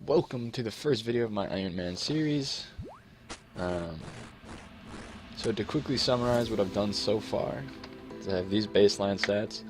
welcome to the first video of my Ironman series. So to quickly summarize what I've done so far, is I have these baseline stats.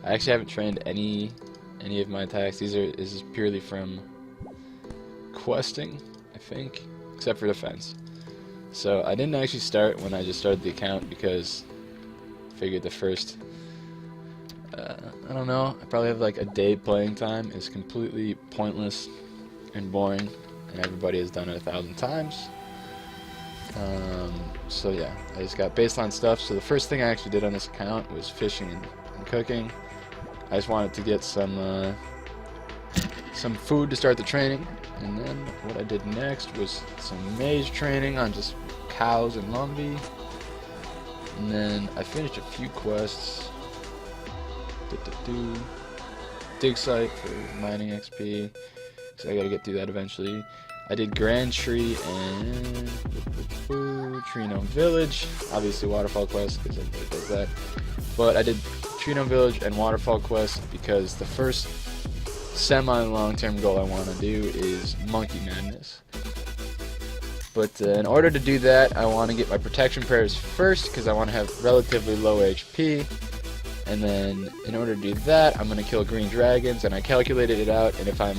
I actually haven't trained any of my attacks. This is purely from questing, I think, except for defense. So I didn't actually start when I just started the account because I figured the first, I don't know, I probably have like a day playing time is completely pointless and boring, and everybody has done it 1,000 times. So yeah, I just got baseline stuff. So the first thing I actually did on this account was fishing and cooking. I just wanted to get some food to start the training, and then what I did next was some maize training on just cows and Lumbee, and then I finished a few quests. Dig site for mining XP, so I gotta get through that eventually. I did Grand Tree and Tree Gnome Village, obviously Waterfall Quest because everybody does that, but I did Tree Gnome Village and Waterfall Quest because the first semi-long-term goal I want to do is Monkey Madness. But in order to do that, I want to get my protection prayers first because I want to have relatively low HP. And then in order to do that, I'm going to kill green dragons, and I calculated it out, and if I'm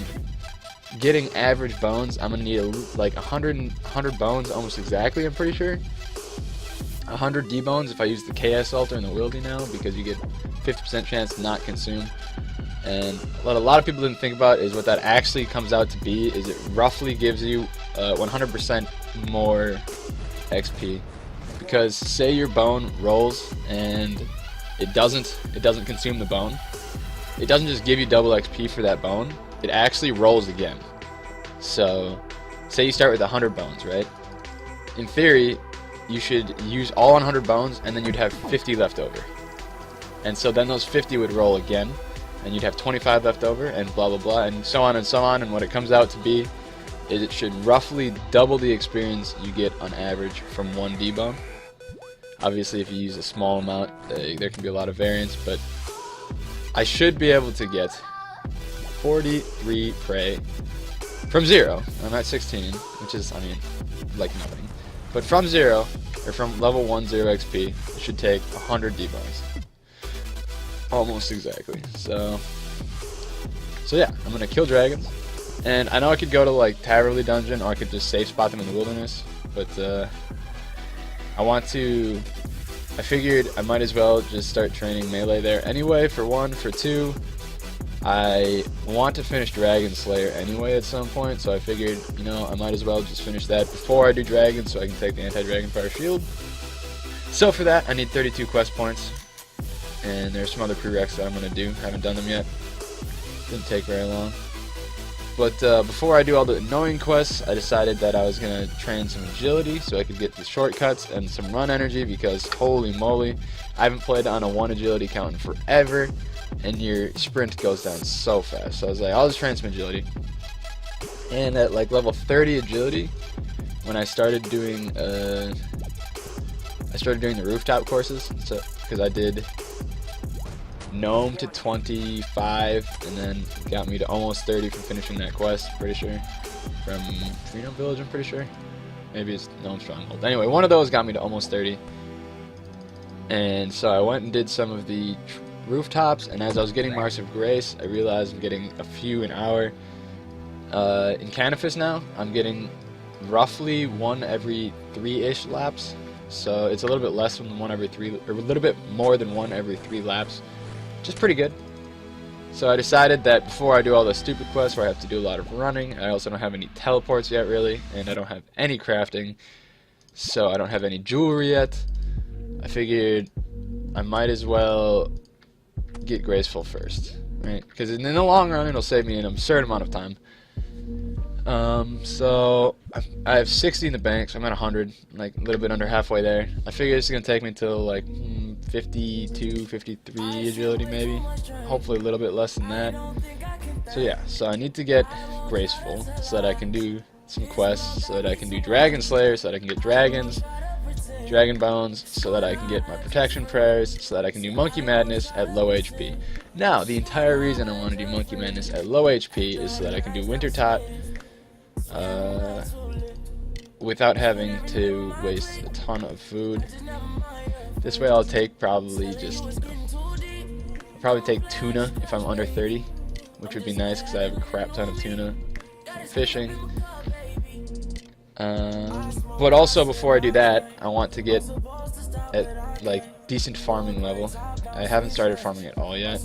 getting average bones, I'm going to need like 100 bones almost exactly, I'm pretty sure. 100 D-bones if I use the KS altar and the Wildy now, because you get 50% chance to not consume. And what a lot of people didn't think about is what that actually comes out to be, is it roughly gives you 100% more XP. Because say your bone rolls and it doesn't consume the bone, it doesn't just give you double XP for that bone, it actually rolls again. So say you start with 100 bones, right? In theory you should use all 100 bones and then you'd have 50 left over, and so then those 50 would roll again and you'd have 25 left over, and blah blah blah, and so on and so on. And what it comes out to be is it should roughly double the experience you get on average from one D-bone. Obviously, if you use a small amount, there can be a lot of variance, but I should be able to get 43 prey from 0. I'm at 16, which is, I mean, like nothing. But from 0, or from level 1, 0 XP, it should take 100 D-bones. Almost exactly. So yeah, I'm going to kill dragons. And I know I could go to, like, Taverley Dungeon, or I could just safe spot them in the wilderness, but, I figured I might as well just start training melee there anyway, for one. For two, I want to finish Dragon Slayer anyway at some point, so I figured, you know, I might as well just finish that before I do Dragon so I can take the anti-Dragon Fire Shield. So for that, I need 32 quest points, and there's some other prereqs that I'm going to do. Haven't done them yet. Didn't take very long. But before I do all the annoying quests, I decided that I was going to train some agility so I could get the shortcuts and some run energy, because holy moly, I haven't played on a 1 agility count in forever, and your sprint goes down so fast. So I was like, I'll just train some agility. And at like level 30 agility, when I started doing the rooftop courses, so because I did Gnome to 25, and then got me to almost 30 for finishing that quest, pretty sure. From Tree Gnome Village, I'm pretty sure. Maybe it's Gnome Stronghold. Anyway, one of those got me to almost 30. And so I went and did some of the rooftops, and as I was getting Marks of Grace, I realized I'm getting a few an hour. In Canifis now, I'm getting roughly 1 every 3-ish laps. So it's a little bit less than 1 every 3, or a little bit more than 1 every 3 laps. Which is pretty good. So I decided that before I do all the stupid quests where I have to do a lot of running, I also don't have any teleports yet really, and I don't have any crafting, so I don't have any jewelry yet. I figured I might as well get graceful first, right? Because in the long run it'll save me an absurd amount of time. So I have 60 in the bank, so I'm at 100, like a little bit under halfway there. I figure it's gonna take me till like 52, 53 agility maybe. Hopefully a little bit less than that. So yeah, so I need to get graceful so that I can do some quests, so that I can do Dragon Slayer, so that I can get dragons, Dragon Bones, so that I can get my protection prayers, so that I can do Monkey Madness at low HP. Now, the entire reason I want to do Monkey Madness at low HP is so that I can do Winter Tot, without having to waste a ton of food. This way I'll take probably just, I'll probably take tuna if I'm under 30, which would be nice because I have a crap ton of tuna from fishing. But also before I do that, I want to get at like decent farming level. I haven't started farming at all yet.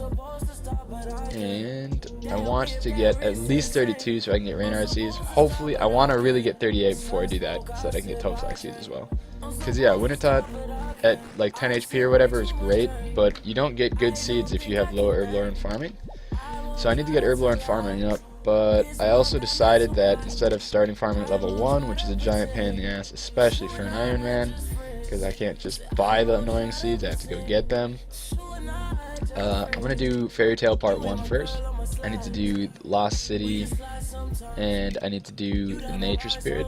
And I want to get at least 32 so I can get Rainard seeds. Hopefully, I want to really get 38 before I do that so that I can get Toadflax seeds as well. Because yeah, Wintertot at like 10 HP or whatever is great, but you don't get good seeds if you have low Herblore and farming. So I need to get Herblore and farming up, but I also decided that instead of starting farming at level 1, which is a giant pain in the ass, especially for an Ironman, because I can't just buy the annoying seeds, I have to go get them. I'm going to do Fairy Tale Part 1 first. I need to do Lost City, and I need to do the Nature Spirit.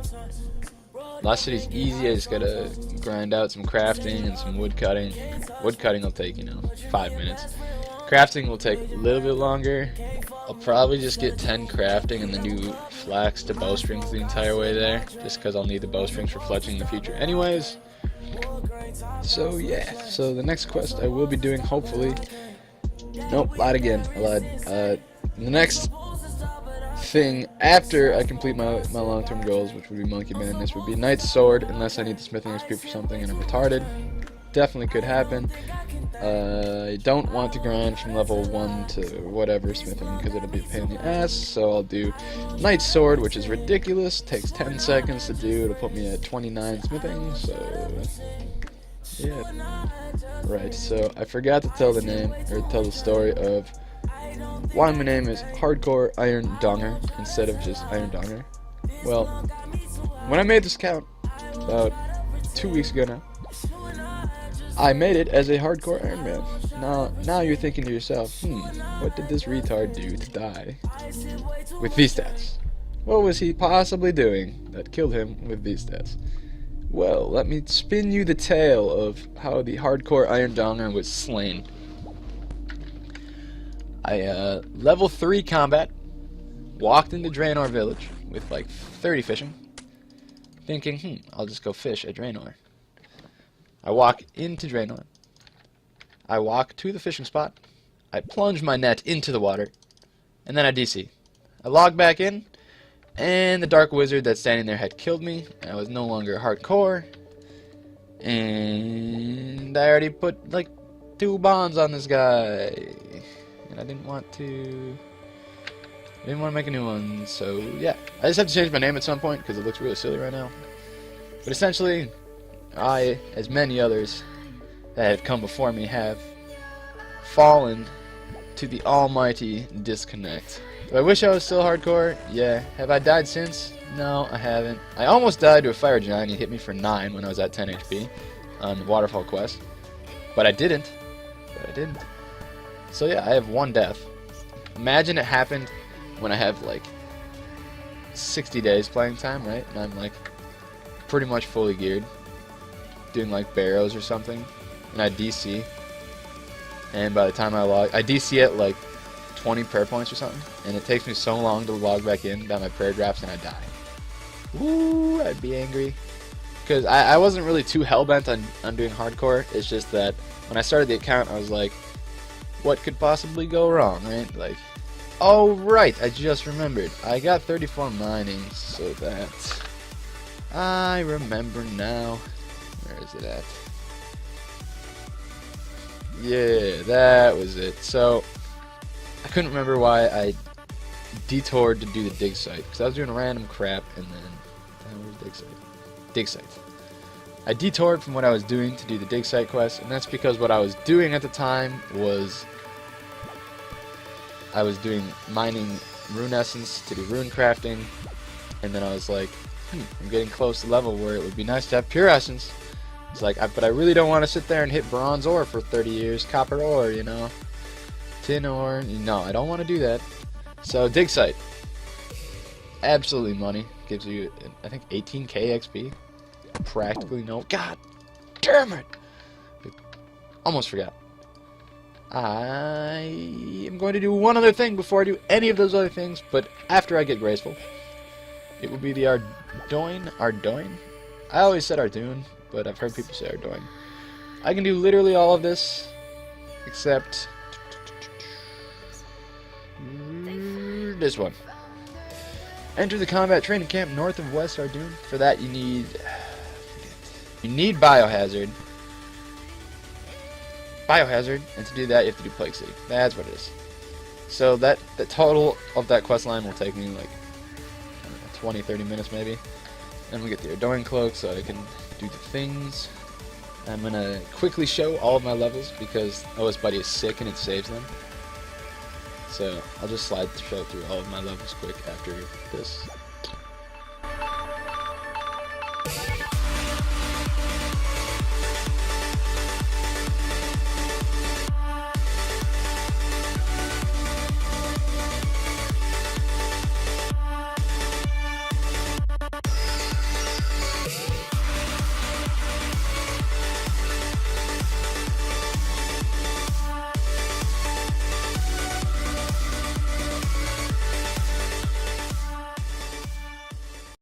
Lost City's easy, I just gotta grind out some crafting and some wood cutting. Wood cutting will take, 5 minutes. Crafting will take a little bit longer. I'll probably just get 10 crafting and then do flax to bowstrings the entire way there, just because I'll need the bowstrings for fletching in the future anyways. So yeah, so the next quest I will be doing, hopefully, nope, lied again, I lied. The next thing after I complete my long-term goals, which would be Monkey Madness, would be Knight's Sword, unless I need the smithing XP for something and I'm retarded. Definitely could happen. I don't want to grind from level 1 to whatever smithing because it'll be a pain in the ass, so I'll do Knight's Sword, which is ridiculous, takes 10 seconds to do, it'll put me at 29 smithing, so yeah. Right, so I forgot to tell the story of why my name is Hardcore Iron Donger instead of just Iron Donger. Well, when I made this account about 2 weeks ago now, I made it as a hardcore Iron Man. Now you're thinking to yourself, what did this retard do to die with these stats? What was he possibly doing that killed him with these stats? Well, let me spin you the tale of how the hardcore Iron Donger was slain. I level 3 combat, walked into Draenor village with like 30 fishing, thinking, I'll just go fish at Draenor. I walk into Draenor. I walk to the fishing spot. I plunge my net into the water, and then I DC. I log back in, and the Dark Wizard that's standing there had killed me. I was no longer hardcore, and I already put like 2 bonds on this guy, and I didn't want to make a new one. So yeah, I just have to change my name at some point because it looks really silly right now. But essentially, I, as many others that have come before me, have fallen to the almighty disconnect. Do I wish I was still hardcore? Yeah. Have I died since? No, I haven't. I almost died to a fire giant. He hit me for 9 when I was at 10 HP on the Waterfall quest. But I didn't. So yeah, I have 1 death. Imagine it happened when I have like 60 days playing time, right? And I'm like pretty much fully geared, doing like barrows or something, and I DC, and by the time I log, I DC at like 20 prayer points or something, and it takes me so long to log back in down my prayer drafts, and I die. Ooh, I'd be angry, because I wasn't really too hell-bent on doing hardcore. It's just that when I started the account, I was like, what could possibly go wrong, right? Like, oh right, I just remembered, I got 34 mining, so that I remember now. Where is it at? Yeah, that was it. So, I couldn't remember why I detoured to do the dig site, because I was doing random crap, and then, where's dig site? Dig site. I detoured from what I was doing to do the dig site quest, and that's because what I was doing at the time was I was doing mining rune essence to do rune crafting, and then I was like, I'm getting close to level where it would be nice to have pure essence. It's like, but I really don't want to sit there and hit bronze ore for 30 years, copper ore, tin ore. No, I don't want to do that. So, dig site. Absolutely money. Gives you, I think, 18k XP. Practically no. God damn it! Almost forgot. I am going to do one other thing before I do any of those other things, but after I get graceful. It will be the Ardoin? I always said Ardoin, but I've heard people say Ardoin. I can do literally all of this, except this one. Enter the combat training camp north of West Ardoin. For that, you need Biohazard. And to do that, you have to do Plague City. That's what it is. So the total of that quest line will take me like 20-30 minutes maybe. And we get the Ardoin cloak, so I can do the things. I'm gonna quickly show all of my levels because OS Buddy is sick and it saves them. So I'll just show through all of my levels quick after this.